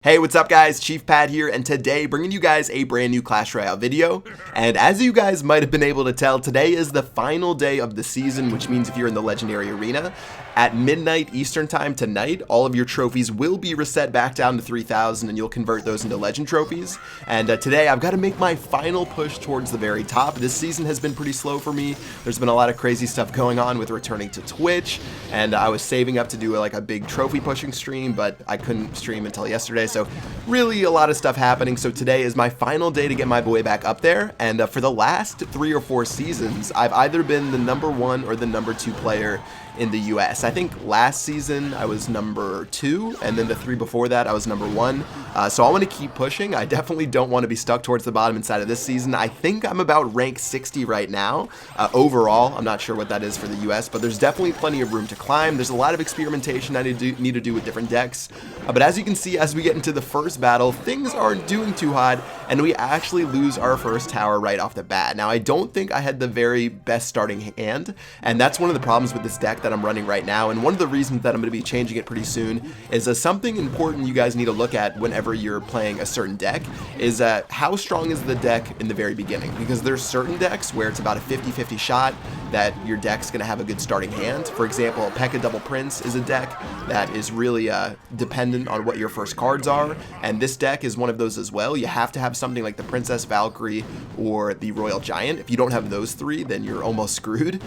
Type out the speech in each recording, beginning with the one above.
Hey, what's up guys? Chief Pat here, and today bringing you guys a brand new Clash Royale video. And as you guys might have been able to tell, today is the final day of the season, which means if you're in the Legendary Arena, at midnight Eastern time tonight, all of your trophies will be reset back down to 3,000 and you'll convert those into Legend trophies. And today I've got to make my final push towards the very top. This season has been pretty slow for me. There's been a lot of crazy stuff going on with returning to Twitch, and I was saving up to do like a big trophy pushing stream, but I couldn't stream until yesterday, so really a lot of stuff happening. So today is my final day to get my boy back up there, and for the last 3 or 4 seasons, I've either been the #1 or the #2 player in the US. I think last season I was #2, and then the 3 before that I was #1. So I want to keep pushing. I definitely don't want to be stuck towards the bottom inside of this season. I think I'm about rank 60 right now. Overall, I'm not sure what that is for the US, but there's definitely plenty of room to climb. There's a lot of experimentation I need to do with different decks. But as you can see, as we get into the first battle, things aren't doing too hot, and we actually lose our first tower right off the bat. Now, I don't think I had the very best starting hand, and that's one of the problems with this deck that I'm running right now, and one of the reasons that I'm going to be changing it pretty soon is something important you guys need to look at whenever you're playing a certain deck is how strong is the deck in the very beginning, because there's certain decks where it's about a 50-50 shot that your deck's going to have a good starting hand. For example, P.E.K.K.A. Double Prince is a deck that is really dependent on what your first cards are, and this deck is one of those as well. You have to have something like the Princess Valkyrie or the Royal Giant. If you don't have those 3, then you're almost screwed.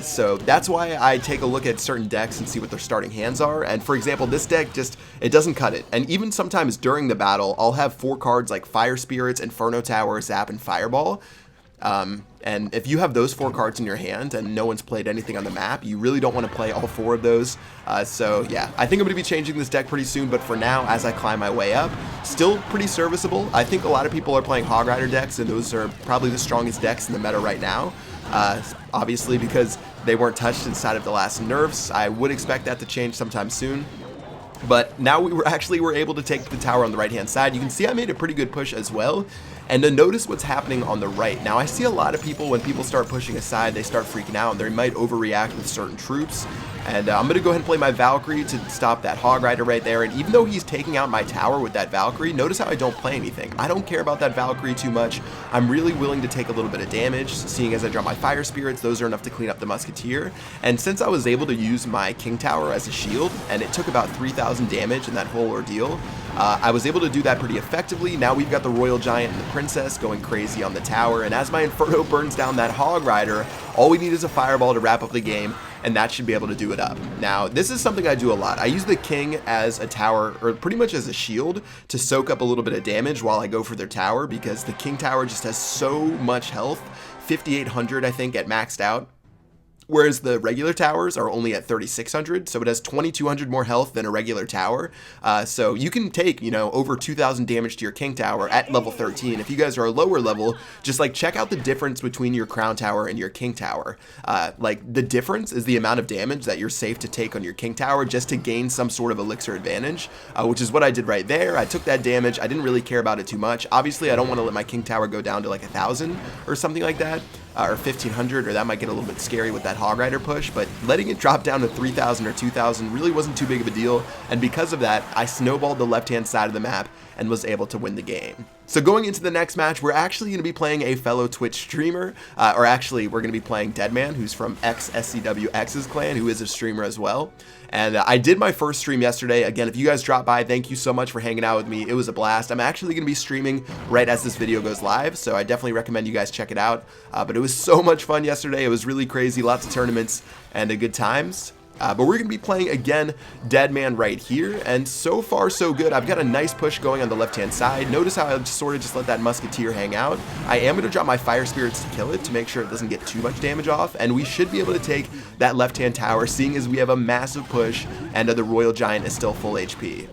So that's why I take a look at certain decks and see what their starting hands are. And for example, this deck it doesn't cut it. And even sometimes during the battle, I'll have 4 cards like Fire Spirits, Inferno Tower, Zap, and Fireball. And if you have those 4 cards in your hand and no one's played anything on the map, you really don't want to play all 4 of those. So yeah, I think I'm going to be changing this deck pretty soon, but for now, as I climb my way up, still pretty serviceable. I think a lot of people are playing Hog Rider decks, and those are probably the strongest decks in the meta right now. Obviously because they weren't touched inside of the last nerfs. I would expect that to change sometime soon. But now we were able to take the tower on the right hand side. You can see I made a pretty good push as well. And to notice what's happening on the right. Now I see a lot of people, when people start pushing aside, they start freaking out. They might overreact with certain troops. And I'm going to go ahead and play my Valkyrie to stop that Hog Rider right there. And even though he's taking out my tower with that Valkyrie, notice how I don't play anything. I don't care about that Valkyrie too much. I'm really willing to take a little bit of damage, seeing as I draw my Fire Spirits. Those are enough to clean up the Musketeer. And since I was able to use my King Tower as a shield, and it took about 3,000 damage in that whole ordeal, I was able to do that pretty effectively. Now we've got the Royal Giant and the Princess going crazy on the tower, and as my Inferno burns down that Hog Rider, all we need is a Fireball to wrap up the game, and that should be able to do it up. Now, this is something I do a lot. I use the King as a tower, or pretty much as a shield, to soak up a little bit of damage while I go for their tower, because the King Tower just has so much health, 5,800 I think at maxed out. Whereas the regular towers are only at 3,600, so it has 2,200 more health than a regular tower. So you can take, over 2,000 damage to your King Tower at level 13. If you guys are a lower level, just check out the difference between your Crown Tower and your King Tower. The difference is the amount of damage that you're safe to take on your King Tower just to gain some sort of elixir advantage, which is what I did right there. I took that damage. I didn't really care about it too much. Obviously, I don't want to let my King Tower go down to 1,000 or something like that. Or 1,500, or that might get a little bit scary with that Hog Rider push, but letting it drop down to 3,000 or 2,000 really wasn't too big of a deal, and because of that, I snowballed the left-hand side of the map and was able to win the game. So going into the next match, we're actually going to be playing a fellow Twitch streamer, or actually, we're going to be playing Deadman, who's from SCWX's clan, who is a streamer as well. And I did my first stream yesterday. Again, if you guys dropped by, thank you so much for hanging out with me. It was a blast. I'm actually going to be streaming right as this video goes live, so I definitely recommend you guys check it out. But it was so much fun yesterday. It was really crazy, lots of tournaments and good times. But we're going to be playing, again, Deadman right here, and so far so good. I've got a nice push going on the left-hand side. Notice how I sort of just let that Musketeer hang out. I am going to drop my Fire Spirits to kill it to make sure it doesn't get too much damage off, and we should be able to take that left-hand tower, seeing as we have a massive push, and the Royal Giant is still full HP.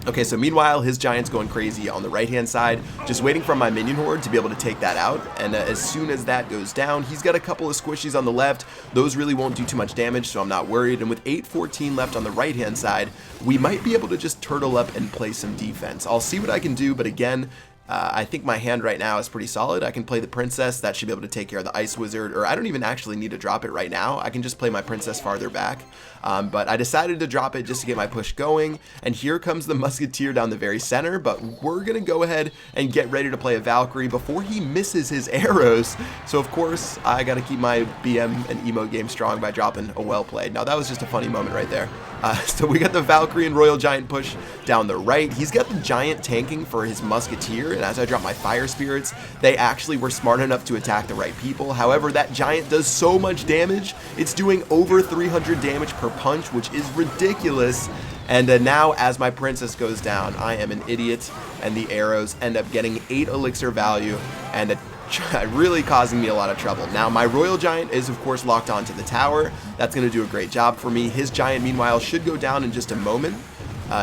Okay, so meanwhile, his Giant's going crazy on the right-hand side, just waiting for my minion horde to be able to take that out, and as soon as that goes down, he's got a couple of squishies on the left. Those really won't do too much damage, so I'm not worried, and with 814 left on the right-hand side, we might be able to just turtle up and play some defense. I'll see what I can do, but again, I think my hand right now is pretty solid. I can play the princess. That should be able to take care of the ice wizard, or I don't even actually need to drop it right now. I can just play my princess farther back. But I decided to drop it just to get my push going, and here comes the musketeer down the very center, but we're gonna go ahead and get ready to play a Valkyrie before he misses his arrows. So of course I gotta keep my BM and emote game strong by dropping a well played. Now that was just a funny moment right there. So we got the Valkyrie and Royal Giant push down the right. He's got the Giant tanking for his musketeer, and as I drop my fire spirits, they actually were smart enough to attack the right people. However, that Giant does so much damage. It's doing over 300 damage per punch, which is ridiculous. And now as my princess goes down, I am an idiot, and the arrows end up getting 8 elixir value and really causing me a lot of trouble. Now my Royal Giant is of course locked onto the tower. That's going to do a great job for me. His Giant meanwhile should go down in just a moment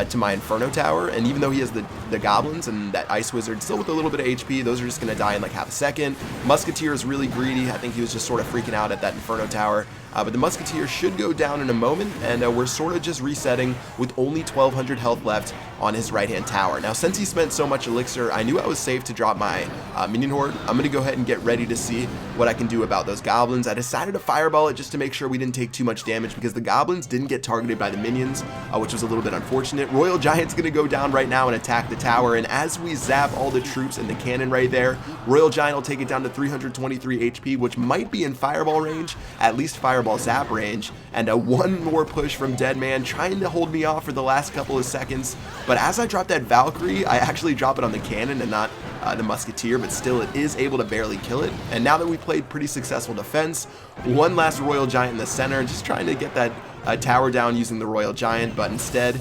to my Inferno Tower, and even though he has the goblins and that ice wizard still with a little bit of HP, those are just going to die in like half a second. Musketeer is really greedy. I think he was just sort of freaking out at that Inferno Tower. But the musketeer should go down in a moment, and we're sort of just resetting with only 1200 health left on his right hand tower. Now since he spent so much elixir, I knew I was safe to drop my minion horde. I'm going to go ahead and get ready to see what I can do about those goblins. I decided to fireball it just to make sure we didn't take too much damage, because the goblins didn't get targeted by the minions, which was a little bit unfortunate. Royal Giant's going to go down right now and attack the tower, and as we zap all the troops and the cannon right there, Royal Giant will take it down to 323 HP, which might be in fireball range, at least fireball zap range, and one more push from Deadman trying to hold me off for the last couple of seconds. But as I drop that Valkyrie, I actually drop it on the cannon and not the musketeer, but still it is able to barely kill it. And now that we played pretty successful defense, one last Royal Giant in the center, just trying to get that tower down using the Royal Giant, but instead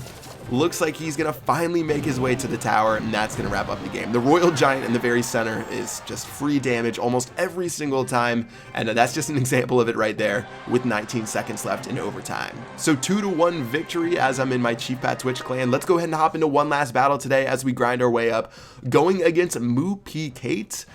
looks like he's gonna finally make his way to the tower, and that's gonna wrap up the game. The Royal Giant in the very center is just free damage almost every single time, and that's just an example of it right there with 19 seconds left in overtime. So 2-1 victory as I'm in my Chief Pat Twitch clan. Let's go ahead and hop into one last battle today as we grind our way up, going against Mu P Kate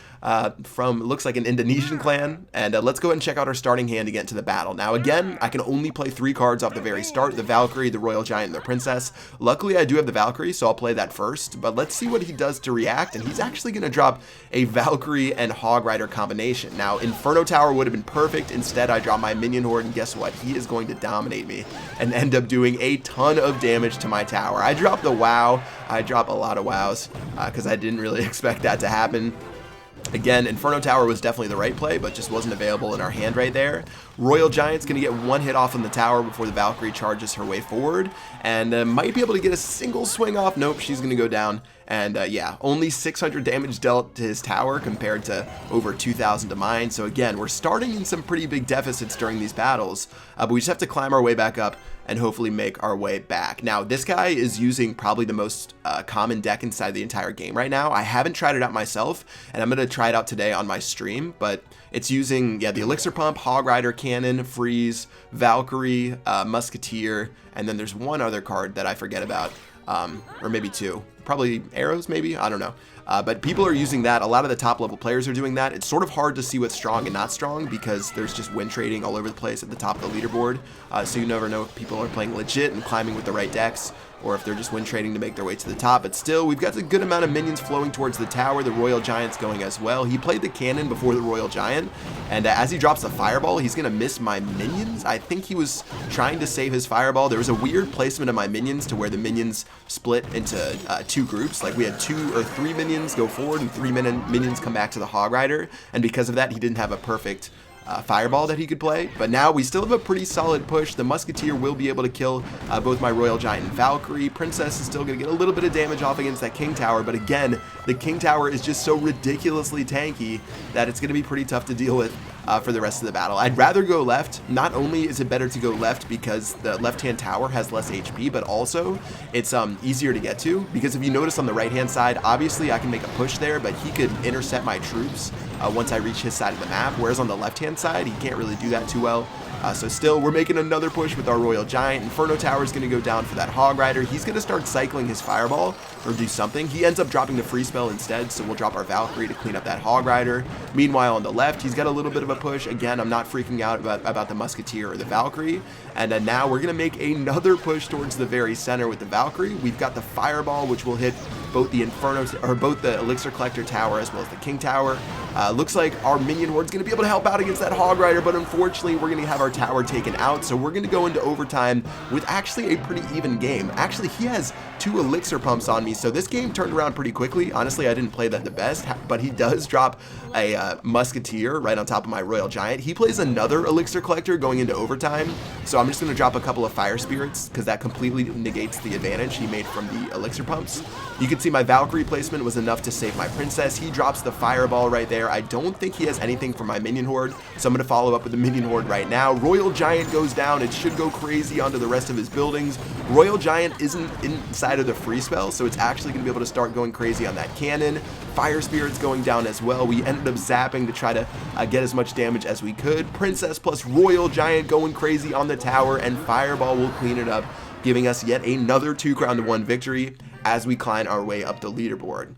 from looks like an Indonesian clan, and let's go ahead and check out our starting hand to get into the battle. Now again, I can only play 3 cards off the very start: the Valkyrie, the Royal Giant, and the Princess. Luckily I do have the Valkyrie, so I'll play that first, but let's see what he does to react. And he's actually going to drop a Valkyrie and Hog Rider combination. Now Inferno Tower would have been perfect. Instead I drop my minion horde, and guess what? He is going to dominate me and end up doing a ton of damage to my tower. I dropped the WoW. I drop a lot of WoWs because I didn't really expect that to happen. Again, Inferno Tower was definitely the right play, but just wasn't available in our hand right there. Royal Giant's going to get one hit off on the tower before the Valkyrie charges her way forward, and might be able to get a single swing off. Nope, she's going to go down. And yeah, only 600 damage dealt to his tower compared to over 2,000 to mine. So again, we're starting in some pretty big deficits during these battles, but we just have to climb our way back up and hopefully make our way back. Now, this guy is using probably the most common deck inside the entire game right now. I haven't tried it out myself, and I'm going to try it out today on my stream, but it's using, yeah, the Elixir Pump, Hog Rider, Cannon, Freeze, Valkyrie, Musketeer, and then there's one other card that I forget about, or maybe 2. Probably arrows, maybe? I don't know. But people are using that. A lot of the top level players are doing that. It's sort of hard to see what's strong and not strong because there's just win trading all over the place at the top of the leaderboard. So you never know if people are playing legit and climbing with the right decks, or if they're just win trading to make their way to the top. But still, we've got a good amount of minions flowing towards the tower. The Royal Giant's going as well. He played the cannon before the Royal Giant, and as he drops the fireball, he's going to miss my minions. I think he was trying to save his fireball. There was a weird placement of my minions to where the minions split into 2 groups. Like we had 2 or 3 minions go forward and 3 minions come back to the Hog Rider, and because of that, he didn't have a perfect fireball that he could play. But now we still have a pretty solid push. The Musketeer will be able to kill both my Royal Giant and Valkyrie. Princess is still going to get a little bit of damage off against that King Tower, but again, the King Tower is just so ridiculously tanky that it's going to be pretty tough to deal with for the rest of the battle. I'd rather go left. Not only is it better to go left because the left-hand tower has less HP, but also it's easier to get to, because if you notice on the right-hand side, obviously I can make a push there, but he could intercept my troops once I reach his side of the map, whereas on the left-hand side, he can't really do that too well. So still, we're making another push with our Royal Giant. Inferno Tower is going to go down for that Hog Rider. He's going to start cycling his Fireball or do something. He ends up dropping the free spell instead, so we'll drop our Valkyrie to clean up that Hog Rider. Meanwhile, on the left, he's got a little bit of a push. Again, I'm not freaking out about the Musketeer or the Valkyrie. And now we're going to make another push towards the very center with the Valkyrie. We've got the Fireball, which will hit both the Inferno, or both the Elixir Collector Tower as well as the King Tower. Looks like our minion horde's going to be able to help out against that Hog Rider, but unfortunately we're going to have our tower taken out, so we're going to go into overtime with actually a pretty even game. Actually, he has 2 Elixir Pumps on me, so this game turned around pretty quickly. Honestly, I didn't play that the best, but he does drop a Musketeer right on top of my Royal Giant. He plays another Elixir Collector going into overtime, so I'm just going to drop a couple of Fire Spirits because that completely negates the advantage he made from the Elixir Pumps. You can see my Valkyrie placement was enough to save my Princess. He drops the Fireball right there. I don't think he has anything for my Minion Horde, so I'm going to follow up with the Minion Horde right now. Royal Giant goes down. It should go crazy onto the rest of his buildings. Royal Giant isn't inside of the free spell, so it's actually going to be able to start going crazy on that cannon. Fire Spirit's going down as well. We ended up zapping to try to get as much damage as we could. Princess plus Royal Giant going crazy on the tower, and Fireball will clean it up, giving us yet another 2 crown to 1 victory as we climb our way up the leaderboard.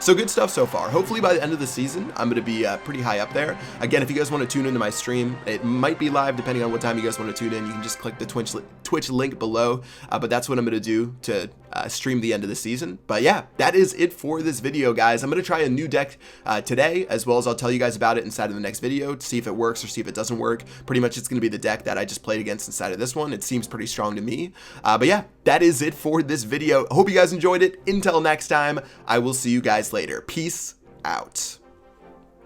So good stuff so far. Hopefully by the end of the season, I'm going to be pretty high up there. Again, if you guys want to tune into my stream, it might be live depending on what time you guys want to tune in. You can just click the Twitch link below, but that's what I'm going to do to stream the end of the season. But yeah, that is it for this video, guys. I'm going to try a new deck today, as well as I'll tell you guys about it inside of the next video to see if it works or see if it doesn't work. Pretty much it's going to be the deck that I just played against inside of this one. It seems pretty strong to me. But yeah, that is it for this video. Hope you guys enjoyed it. Until next time, I will see you guys later. Peace out.